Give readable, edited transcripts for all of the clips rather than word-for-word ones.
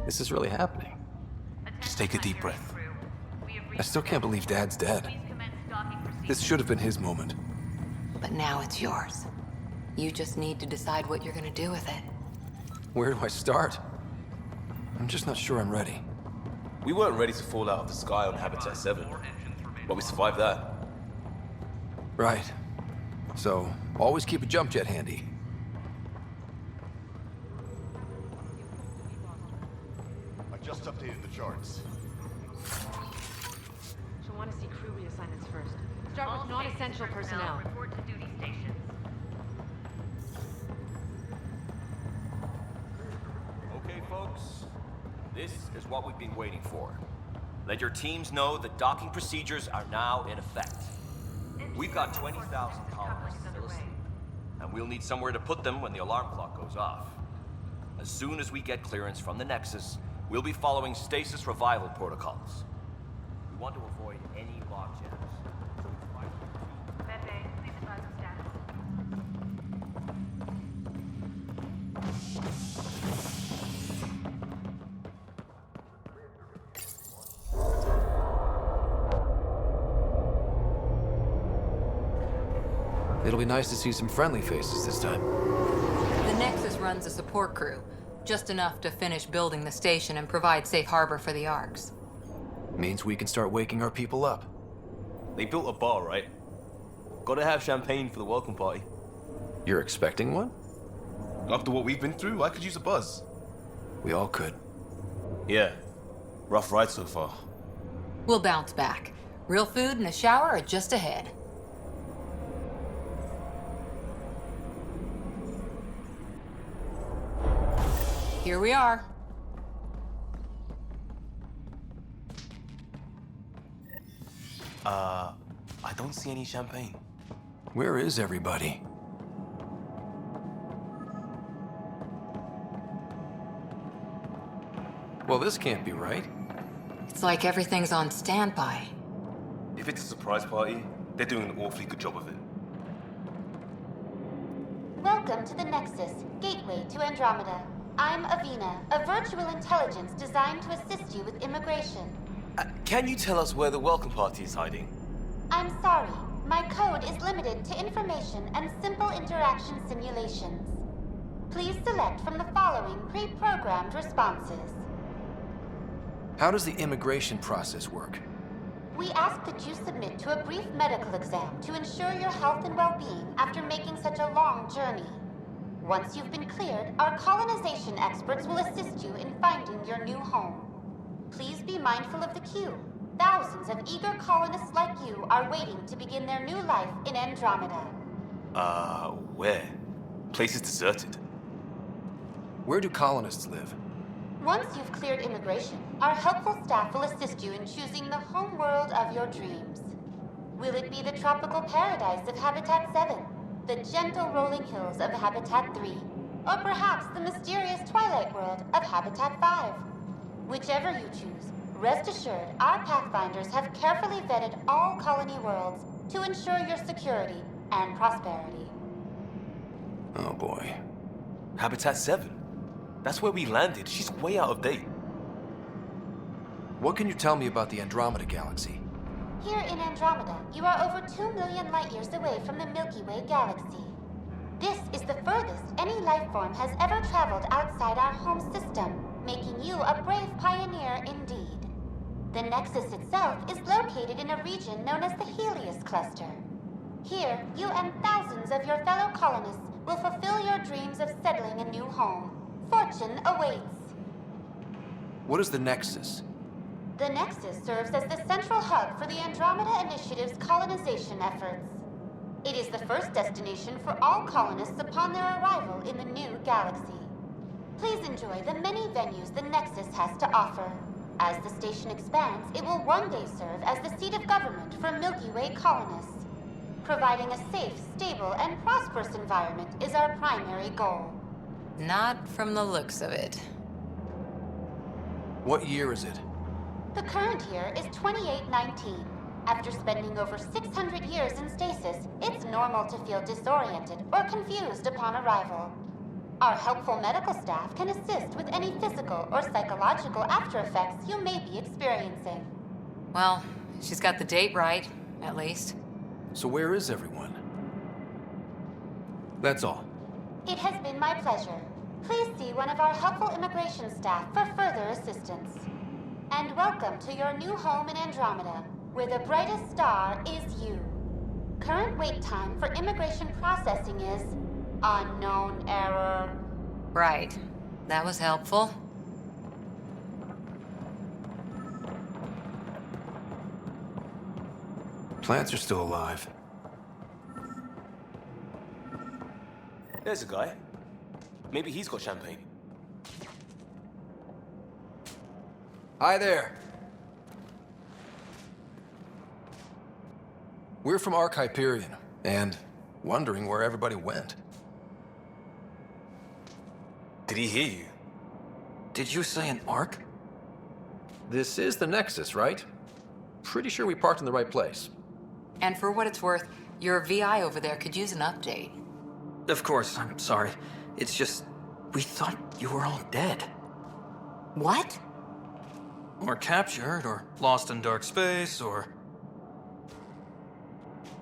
This is really happening. Just take a deep breath. I still can't believe Dad's dead. This should have been his moment. But now it's yours. You just need to decide what you're gonna do with it. Where do I start? I'm just not sure I'm ready. We weren't ready to fall out of the sky on Habitat 7, but we survived that. Right. So, always keep a jump jet handy. I just updated the charts. She'll want to see crew reassignments first. Start with non-essential personnel. Report to duty stations. Okay, folks. This is what we've been waiting for. Let your teams know that docking procedures are now in effect. We've got 20,000 colonists still asleep, and we'll need somewhere to put them when the alarm clock goes off. As soon as we get clearance from the Nexus, we'll be following stasis revival protocols. We want to avoid any logjams. So it's vital. Pepe, please advise on status. It'll be nice to see some friendly faces this time. The Nexus runs a support crew, just enough to finish building the station and provide safe harbor for the Arks. Means we can start waking our people up. They built a bar, right? Gotta have champagne for the welcome party. You're expecting one? After what we've been through, I could use a buzz. We all could. Yeah. Rough ride so far. We'll bounce back. Real food and a shower are just ahead. Here we are. I don't see any champagne. Where is everybody? Well, this can't be right. It's like everything's on standby. If it's a surprise party, they're doing an awfully good job of it. Welcome to the Nexus, gateway to Andromeda. I'm Avina, a virtual intelligence designed to assist you with immigration. Can you tell us where the welcome party is hiding? I'm sorry, my code is limited to information and simple interaction simulations. Please select from the following pre-programmed responses. How does the immigration process work? We ask that you submit to a brief medical exam to ensure your health and well-being after making such a long journey. Once you've been cleared, our colonization experts will assist you in finding your new home. Please be mindful of the queue. Thousands of eager colonists like you are waiting to begin their new life in Andromeda. Where? Place is deserted. Where do colonists live? Once you've cleared immigration, our helpful staff will assist you in choosing the home world of your dreams. Will it be the tropical paradise of Habitat 7, the gentle rolling hills of Habitat 3, or perhaps the mysterious twilight world of Habitat 5? Whichever you choose, rest assured our Pathfinders have carefully vetted all colony worlds to ensure your security and prosperity. Oh boy. Habitat 7. That's where we landed. She's way out of date. What can you tell me about the Andromeda Galaxy? Here in Andromeda, you are over 2 million light-years away from the Milky Way galaxy. This is the furthest any life form has ever traveled outside our home system, making you a brave pioneer indeed. The Nexus itself is located in a region known as the Helios Cluster. Here, you and thousands of your fellow colonists will fulfill your dreams of settling a new home. Fortune awaits. What is the Nexus? The Nexus serves as the central hub for the Andromeda Initiative's colonization efforts. It is the first destination for all colonists upon their arrival in the new galaxy. Please enjoy the many venues the Nexus has to offer. As the station expands, it will one day serve as the seat of government for Milky Way colonists. Providing a safe, stable, and prosperous environment is our primary goal. Not from the looks of it. What year is it? The current year is 2819. After spending over 600 years in stasis, it's normal to feel disoriented or confused upon arrival. Our helpful medical staff can assist with any physical or psychological after effects you may be experiencing. Well, she's got the date right, at least. So where is everyone? That's all. It has been my pleasure. Please see one of our helpful immigration staff for further assistance. And welcome to your new home in Andromeda, where the brightest star is you. Current wait time for immigration processing is unknown error. Right. That was helpful. Plants are still alive. There's a guy. Maybe he's got champagne. Hi there. We're from Ark Hyperion, and wondering where everybody went. Did he hear you? Did you say an Ark? This is the Nexus, right? Pretty sure we parked in the right place. And for what it's worth, your VI over there could use an update. Of course, I'm sorry. It's just, we thought you were all dead. What? Or captured, or lost in dark space, or...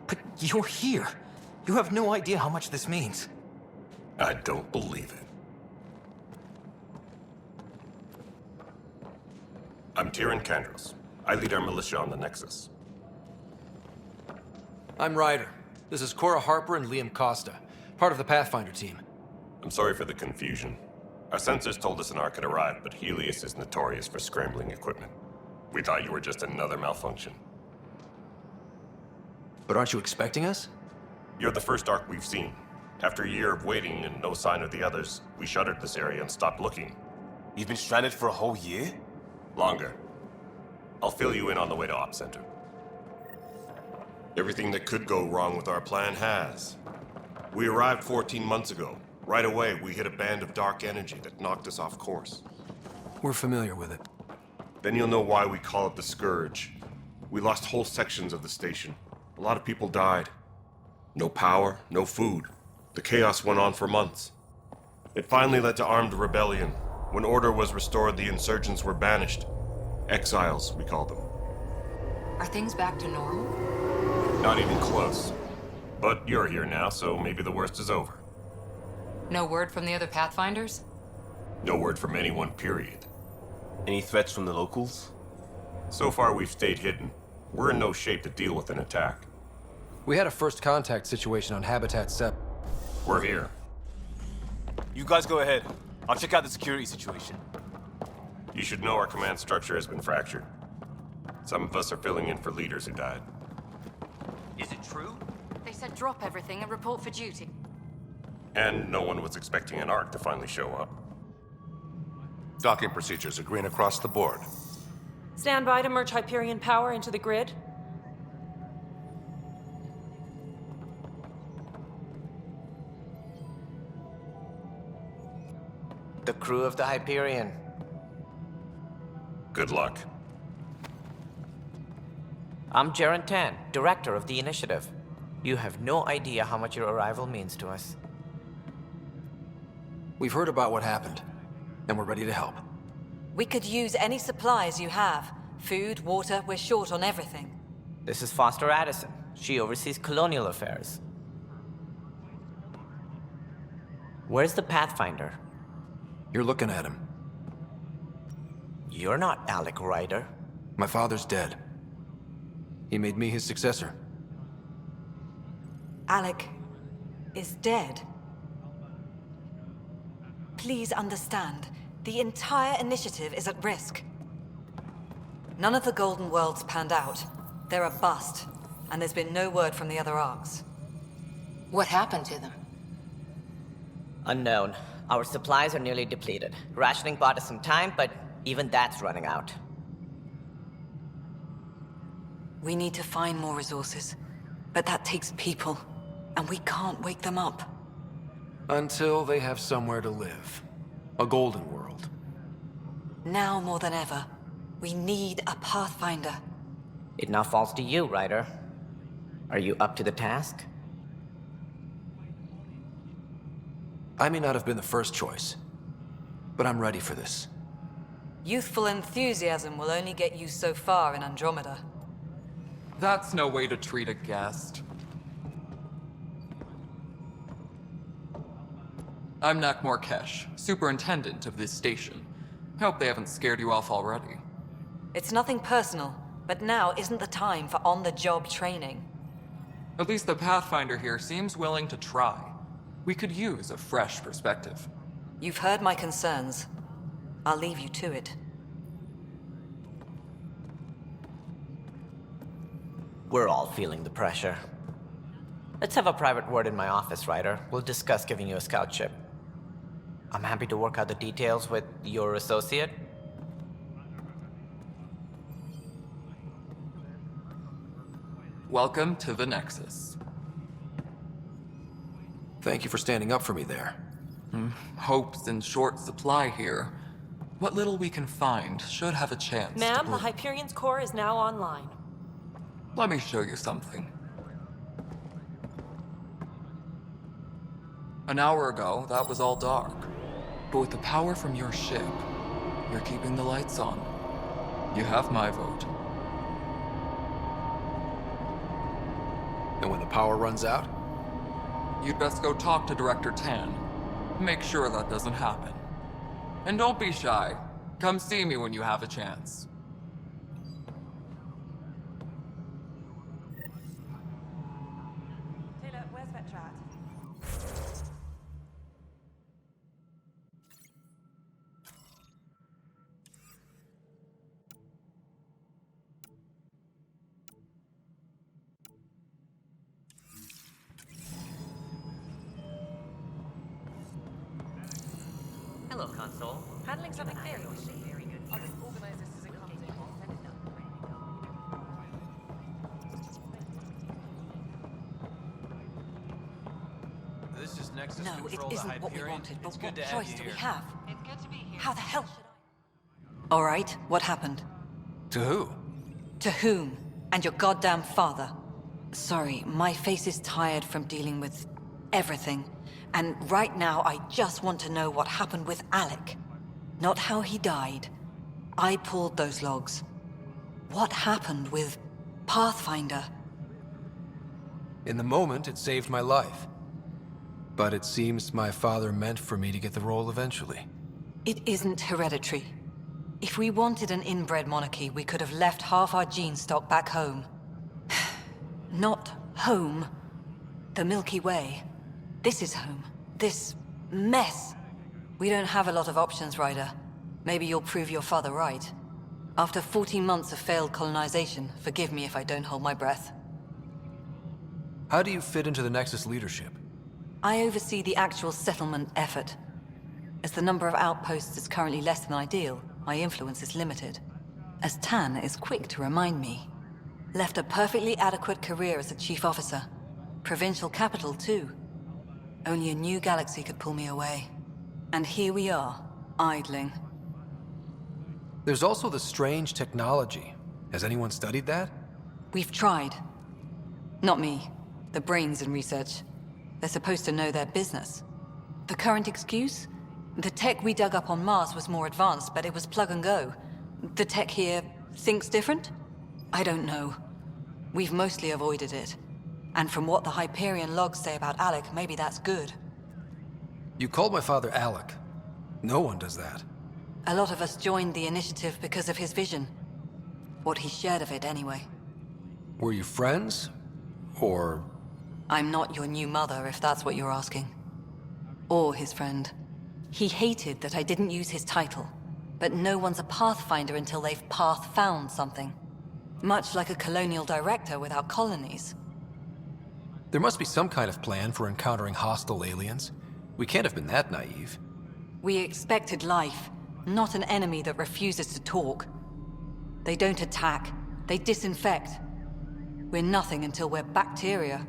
But you're here. You have no idea how much this means. I don't believe it. I'm Tyrion Kandros. I lead our militia on the Nexus. I'm Ryder. This is Cora Harper and Liam Costa, part of the Pathfinder team. I'm sorry for the confusion. Our sensors told us an Ark had arrived, but Helios is notorious for scrambling equipment. We thought you were just another malfunction. But aren't you expecting us? You're the first Ark we've seen. After a year of waiting and no sign of the others, we shuttered this area and stopped looking. You've been stranded for a whole year? Longer. I'll fill you in on the way to Op Center. Everything that could go wrong with our plan has. We arrived 14 months ago. Right away, we hit a band of dark energy that knocked us off course. We're familiar with it. Then you'll know why we call it the Scourge. We lost whole sections of the station. A lot of people died. No power, no food. The chaos went on for months. It finally led to armed rebellion. When order was restored, the insurgents were banished. Exiles, we call them. Are things back to normal? Not even close. But you're here now, so maybe the worst is over. No word from the other Pathfinders? No word from anyone, period. Any threats from the locals? So far, we've stayed hidden. We're in no shape to deal with an attack. We had a first contact situation on Habitat 7. We're here. You guys go ahead. I'll check out the security situation. You should know our command structure has been fractured. Some of us are filling in for leaders who died. Is it true? They said drop everything and report for duty. And no one was expecting an Ark to finally show up. Docking procedures are green across the board. Stand by to merge Hyperion power into the grid. The crew of the Hyperion. Good luck. I'm Jaren Tan, director of the Initiative. You have no idea how much your arrival means to us. We've heard about what happened, and we're ready to help. We could use any supplies you have. Food, water, we're short on everything. This is Foster Addison. She oversees colonial affairs. Where's the Pathfinder? You're looking at him. You're not Alec Ryder. My father's dead. He made me his successor. Alec is dead. Please understand, the entire initiative is at risk. None of the Golden Worlds panned out. They're a bust, and there's been no word from the other arcs. What happened to them? Unknown. Our supplies are nearly depleted. Rationing bought us some time, but even that's running out. We need to find more resources, but that takes people, and we can't wake them up. Until they have somewhere to live. A golden world. Now more than ever, we need a Pathfinder. It now falls to you, Ryder. Are you up to the task? I may not have been the first choice, but I'm ready for this. Youthful enthusiasm will only get you so far in Andromeda. That's no way to treat a guest. I'm Nak Morkesh, superintendent of this station. Hope they haven't scared you off already. It's nothing personal, but now isn't the time for on-the-job training. At least the Pathfinder here seems willing to try. We could use a fresh perspective. You've heard my concerns. I'll leave you to it. We're all feeling the pressure. Let's have a private word in my office, Ryder. We'll discuss giving you a scout ship. I'm happy to work out the details with your associate. Welcome to the Nexus. Thank you for standing up for me there. Hope's in short supply here. What little we can find should have a chance to Ma'am, the bloom. Hyperion's core is now online. Let me show you something. An hour ago, that was all dark. But with the power from your ship, you're keeping the lights on. You have my vote. And when the power runs out? You'd best go talk to Director Tan. Make sure that doesn't happen. And don't be shy. Come see me when you have a chance. Taylor, where's Vetra at? Hello, console. Handling something very good. I'll just organize this as it comes in. I'll send it down. This is Nexus No, it Control, the isn't what we Hyperion. wanted, but It's what good to have choice you do we here. have? It's good to be here. How the hell should I... All right, what happened? To who? To whom? And your goddamn father. Sorry, my face is tired from dealing with everything. And right now, I just want to know what happened with Alec. Not how he died. I pulled those logs. What happened with Pathfinder? In the moment, it saved my life. But it seems my father meant for me to get the role eventually. It isn't hereditary. If we wanted an inbred monarchy, we could have left half our gene stock back home. Not home. The Milky Way. This is home. This mess. We don't have a lot of options, Ryder. Maybe you'll prove your father right. After 14 months of failed colonization, forgive me if I don't hold my breath. How do you fit into the Nexus leadership? I oversee the actual settlement effort. As the number of outposts is currently less than ideal, my influence is limited. As Tan is quick to remind me. Left a perfectly adequate career as a chief officer. Provincial capital, too. Only a new galaxy could pull me away. And here we are, idling. There's also the strange technology. Has anyone studied that? We've tried. Not me. The brains in research. They're supposed to know their business. The current excuse? The tech we dug up on Mars was more advanced, but it was plug and go. The tech here thinks different? I don't know. We've mostly avoided it. And from what the Hyperion logs say about Alec, maybe that's good. You called my father Alec. No one does that. A lot of us joined the initiative because of his vision. What he shared of it, anyway. Were you friends? Or... I'm not your new mother, if that's what you're asking. Or his friend. He hated that I didn't use his title. But no one's a Pathfinder until they've path-found something. Much like a colonial director without colonies. There must be some kind of plan for encountering hostile aliens. We can't have been that naive. We expected life, not an enemy that refuses to talk. They don't attack, they disinfect. We're nothing until we're bacteria.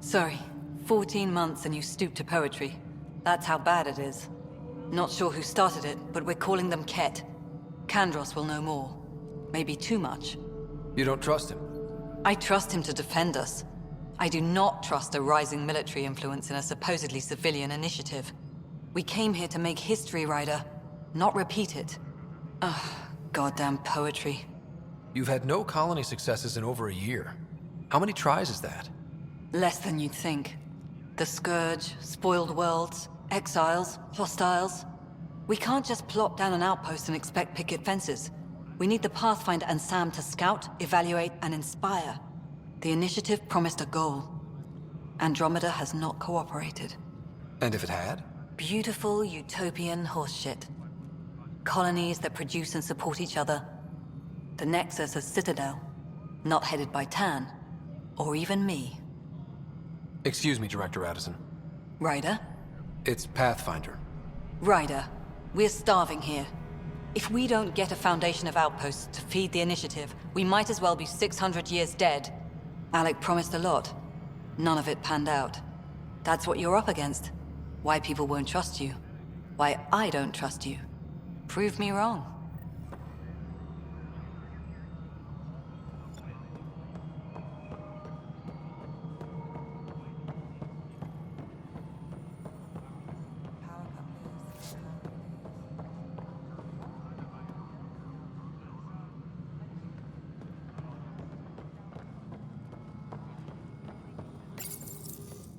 Sorry, 14 months and you stoop to poetry. That's how bad it is. Not sure who started it, but we're calling them Ket. Kandros will know more. Maybe too much. You don't trust him? I trust him to defend us. I do not trust a rising military influence in a supposedly civilian initiative. We came here to make history, Ryder, not repeat it. Ugh, goddamn poetry. You've had no colony successes in over a year. How many tries is that? Less than you'd think. The Scourge, spoiled worlds, exiles, hostiles. We can't just plop down an outpost and expect picket fences. We need the Pathfinder and Sam to scout, evaluate, and inspire. The Initiative promised a goal. Andromeda has not cooperated. And if it had? Beautiful utopian horseshit. Colonies that produce and support each other. The Nexus as Citadel, not headed by Tan, or even me. Excuse me, Director Addison. Ryder? It's Pathfinder. Ryder, we're starving here. If we don't get a foundation of outposts to feed the Initiative, we might as well be 600 years dead. Alec promised a lot. None of it panned out. That's what you're up against. Why people won't trust you. Why I don't trust you. Prove me wrong.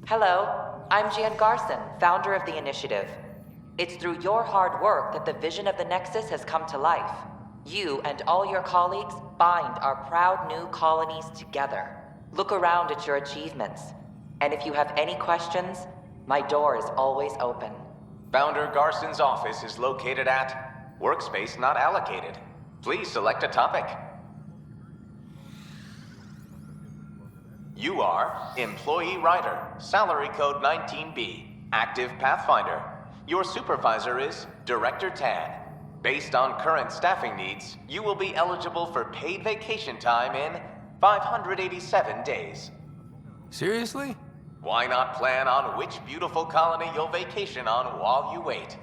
Hello, I'm Jan Garson, founder of the Initiative. It's through your hard work that the vision of the Nexus has come to life. You and all your colleagues bind our proud new colonies together. Look around at your achievements. And if you have any questions, my door is always open. Founder Garson's office is located at Workspace Not Allocated. Please select a topic. You are Employee Rider, Salary Code 19B, Active Pathfinder. Your supervisor is Director Tan. Based on current staffing needs, you will be eligible for paid vacation time in 587 days. Seriously? Why not plan on which beautiful colony you'll vacation on while you wait?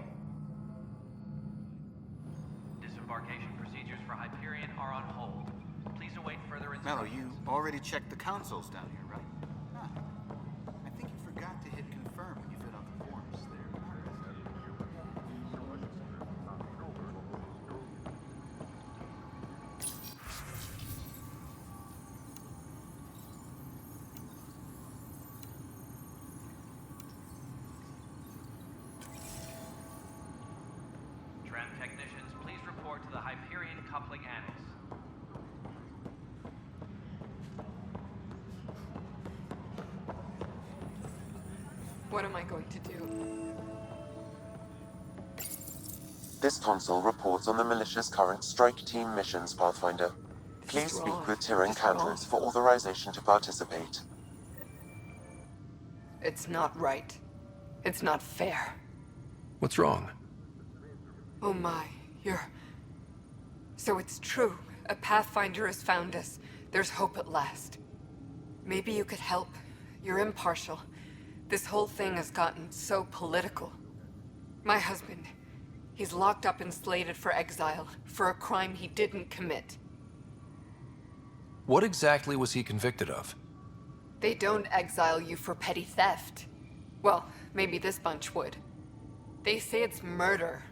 Disembarkation procedures for Hyperion are on hold. Please await further Mello, instructions. you already checked the consoles down here, right? Huh. I think you forgot to hit confirm when you filled out the forms there. Tram technicians, please report to the Hyperion coupling annex. What am I going to do? This console reports on the militia's current strike team missions, Pathfinder. Please speak with Tyr Encounters for authorization to participate. It's not right. It's not fair. What's wrong? Oh my, So it's true. A Pathfinder has found us. There's hope at last. Maybe you could help. You're impartial. This whole thing has gotten so political. My husband, he's locked up and slated for exile for a crime he didn't commit. What exactly was he convicted of? They don't exile you for petty theft. Well, maybe this bunch would. They say it's murder.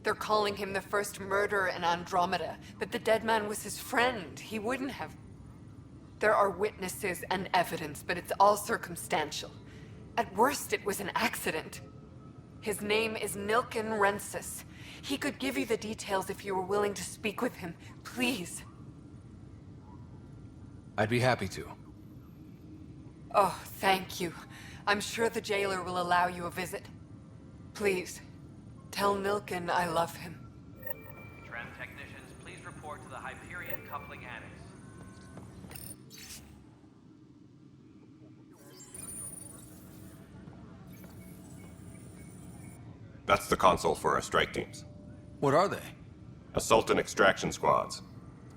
They're calling him the first murderer in Andromeda, but the dead man was his friend. He wouldn't have. There are witnesses and evidence, but it's all circumstantial. At worst, it was an accident. His name is Nilken Rensis. He could give you the details if you were willing to speak with him. Please. I'd be happy to. Oh, thank you. I'm sure the jailer will allow you a visit. Please, tell Nilken I love him. Tram technicians, please report to the Hyperion coupling annex. That's the console for our strike teams. What are they? Assault and extraction squads.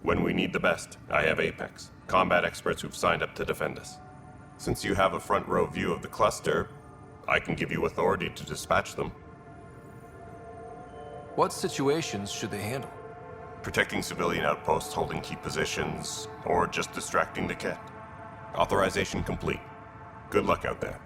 When we need the best, I have Apex, combat experts who've signed up to defend us. Since you have a front row view of the cluster, I can give you authority to dispatch them. What situations should they handle? Protecting civilian outposts holding key positions, or just distracting the kit. Authorization complete. Good luck out there.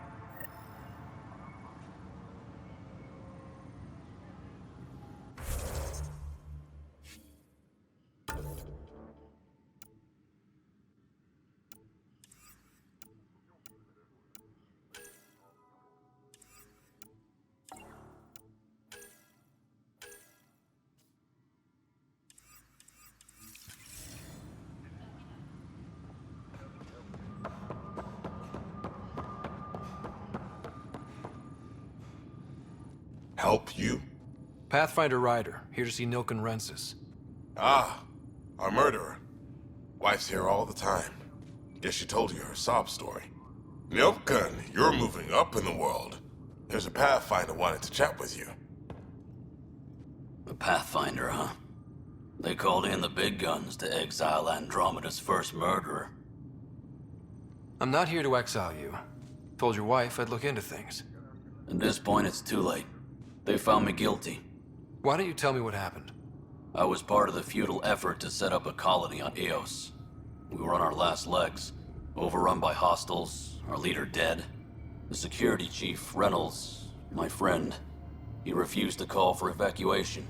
Help you? Pathfinder Rider, here to see Nilken Rensis. Ah, our murderer. Wife's here all the time. Guess she told you her sob story. Nilken, you're moving up in the world. There's a Pathfinder wanted to chat with you. A Pathfinder, huh? They called in the big guns to exile Andromeda's first murderer. I'm not here to exile you. Told your wife I'd look into things. At this point, it's too late. They found me guilty. Why don't you tell me what happened? I was part of the futile effort to set up a colony on Eos. We were on our last legs, overrun by hostiles, our leader dead. The security chief, Reynolds, my friend, he refused to call for evacuation.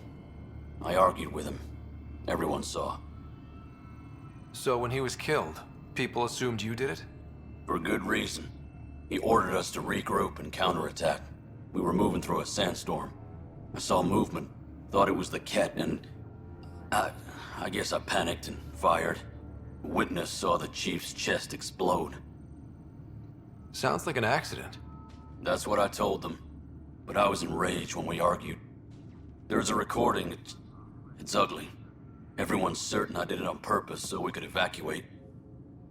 I argued with him. Everyone saw. So when he was killed, people assumed you did it? For good reason. He ordered us to regroup and counterattack. We were moving through a sandstorm. I saw movement, thought it was the Ket, and I guess I panicked and fired. A witness saw the chief's chest explode. Sounds like an accident. That's what I told them. But I was enraged when we argued. There's a recording. It's ugly. Everyone's certain I did it on purpose so we could evacuate.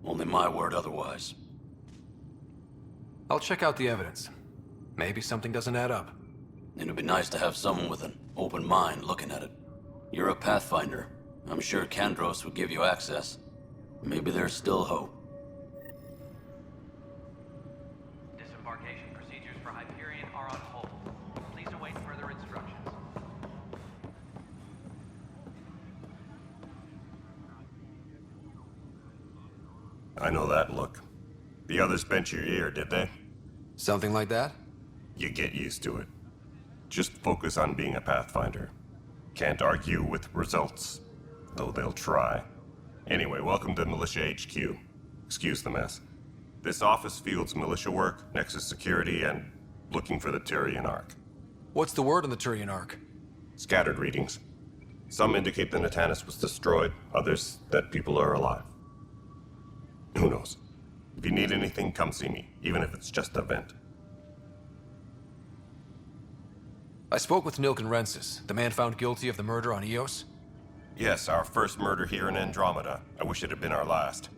Only my word otherwise. I'll check out the evidence. Maybe something doesn't add up. It'd be nice to have someone with an open mind looking at it. You're a Pathfinder. I'm sure Kandros would give you access. Maybe there's still hope. Disembarkation procedures for Hyperion are on hold. Please await further instructions. I know that look. The others bent your ear, did they? Something like that? You get used to it. Just focus on being a Pathfinder. Can't argue with results, though they'll try. Anyway, welcome to Militia HQ. Excuse the mess. This office fields militia work, Nexus security, and looking for the Turian Ark. What's the word on the Turian Ark? Scattered readings. Some indicate the Natanus was destroyed, others that people are alive. Who knows? If you need anything, come see me, even if it's just a vent. I spoke with Nilken Rensis, the man found guilty of the murder on Eos. Yes, our first murder here in Andromeda. I wish it had been our last.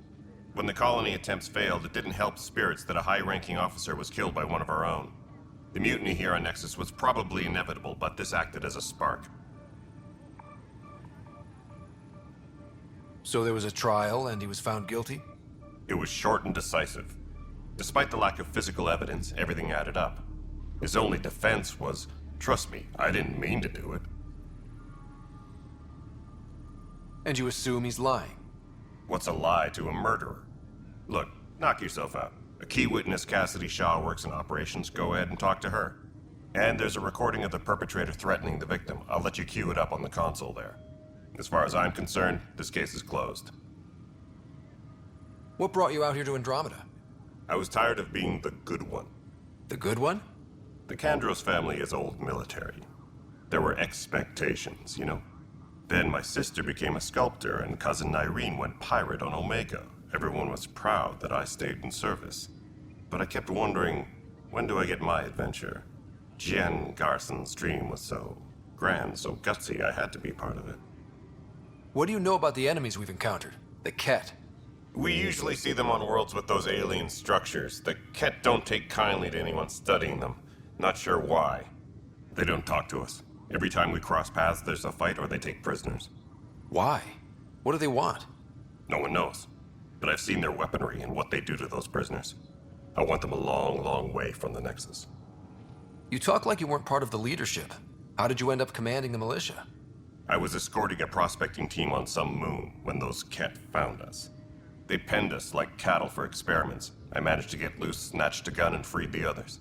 When the colony attempts failed, it didn't help spirits that a high-ranking officer was killed by one of our own. The mutiny here on Nexus was probably inevitable, but this acted as a spark. So there was a trial and he was found guilty? It was short and decisive. Despite the lack of physical evidence, everything added up. His only defense was, trust me, I didn't mean to do it. And you assume he's lying? What's a lie to a murderer? Look, knock yourself out. A key witness, Cassidy Shaw, works in operations. Go ahead and talk to her. And there's a recording of the perpetrator threatening the victim. I'll let you cue it up on the console there. As far as I'm concerned, this case is closed. What brought you out here to Andromeda? I was tired of being the good one. The good one? The Kandros family is old military. There were expectations, you know? Then my sister became a sculptor and cousin Irene went pirate on Omega. Everyone was proud that I stayed in service. But I kept wondering, when do I get my adventure? Jen Garson's dream was so grand, so gutsy, I had to be part of it. What do you know about the enemies we've encountered? The Ket? We usually see them on worlds with those alien structures. The Ket don't take kindly to anyone studying them. Not sure why. They don't talk to us. Every time we cross paths, there's a fight or they take prisoners. Why? What do they want? No one knows. But I've seen their weaponry and what they do to those prisoners. I want them a long, long way from the Nexus. You talk like you weren't part of the leadership. How did you end up commanding the militia? I was escorting a prospecting team on some moon when those Ket found us. They penned us like cattle for experiments. I managed to get loose, snatched a gun, and freed the others.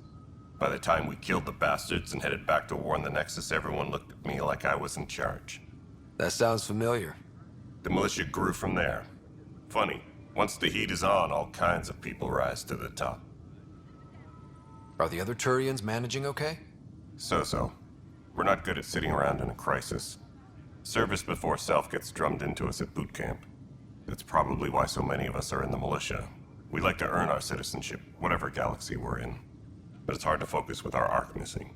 By the time we killed the bastards and headed back to war in the Nexus, everyone looked at me like I was in charge. That sounds familiar. The militia grew from there. Funny, once the heat is on, all kinds of people rise to the top. Are the other Turians managing okay? So-so. We're not good at sitting around in a crisis. Service before self gets drummed into us at boot camp. That's probably why so many of us are in the militia. We like to earn our citizenship, whatever galaxy we're in. But it's hard to focus with our arc missing.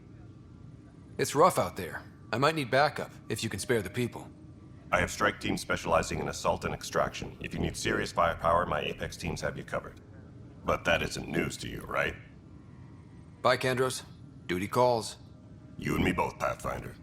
It's rough out there. I might need backup, if you can spare the people. I have strike teams specializing in assault and extraction. If you need serious firepower, my Apex teams have you covered. But that isn't news to you, right? Bye, Kandros. Duty calls. You and me both, Pathfinder.